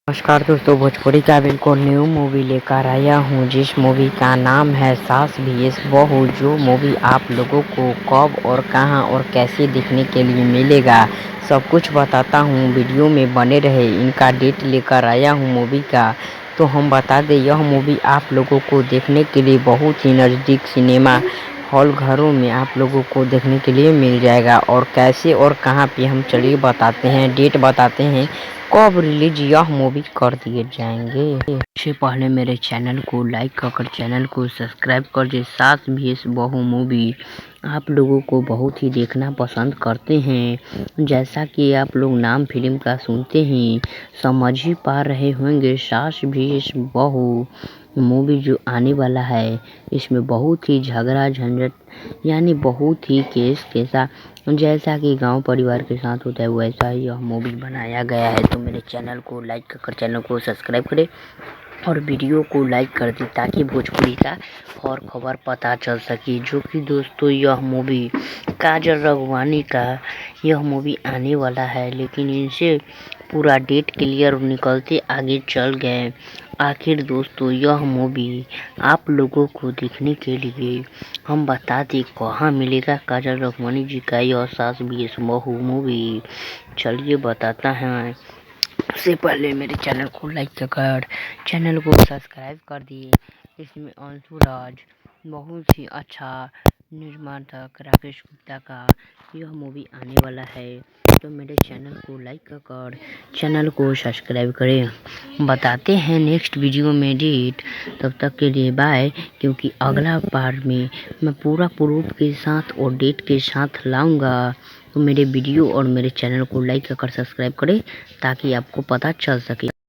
नमस्कार दोस्तों, भोजपुरी का बिल्कुल न्यू मूवी लेकर आया हूँ जिस मूवी का नाम है सास भी इस बहू। जो मूवी आप लोगों को कब और कहां और कैसे देखने के लिए मिलेगा सब कुछ बताता हूँ। वीडियो में बने रहे। इनका डेट लेकर आया हूँ मूवी का। तो हम बता दें, यह मूवी आप लोगों को देखने के लिए बहुत ही नज़दीक सिनेमा हॉल घरों में आप लोगों को देखने के लिए मिल जाएगा। और कैसे और कहां पे हम चलिए बताते हैं, डेट बताते हैं कब रिलीज यह मूवी कर दिए जाएंगे। इससे पहले मेरे चैनल को लाइक कर चैनल को सब्सक्राइब कर दे। सास भी इस बहू मूवी आप लोगों को बहुत ही देखना पसंद करते हैं। जैसा कि आप लोग नाम फिल्म का सुनते ही समझ ही पा रहे होंगे, सास भी इस बहू मूवी जो आने वाला है इसमें बहुत ही झगड़ा झंझट यानी बहुत ही केस कैसा जैसा कि गांव परिवार के साथ होता है वैसा ही यह मूवी बनाया गया है। तो मेरे चैनल को लाइक कर चैनल को सब्सक्राइब करें और वीडियो को लाइक कर दी ताकि भोजपुरी का और खबर पता चल सके। जो कि दोस्तों यह मूवी काजल राघवानी का यह मूवी आने वाला है, लेकिन इनसे पूरा डेट क्लियर निकलते आगे चल गए। आखिर दोस्तों यह मूवी आप लोगों को देखने के लिए हम बता दें कहाँ मिलेगा काजल राघवानी जी का यह सास भी इस बहू मूवी। चलिए बताता है। उससे पहले मेरे चैनल को लाइक कर चैनल को सब्सक्राइब कर दिए। इसमें अंशु राज बहुत ही अच्छा निर्माता राकेश गुप्ता का यह मूवी आने वाला है। तो मेरे चैनल को लाइक कर चैनल को सब्सक्राइब करें। बताते हैं नेक्स्ट वीडियो में डेट। तब तक के लिए बाय। क्योंकि अगला बार में मैं पूरा प्रूफ के साथ और डेट के साथ लाऊंगा। तो मेरे वीडियो और मेरे चैनल को लाइक कर सब्सक्राइब करें ताकि आपको पता चल सके।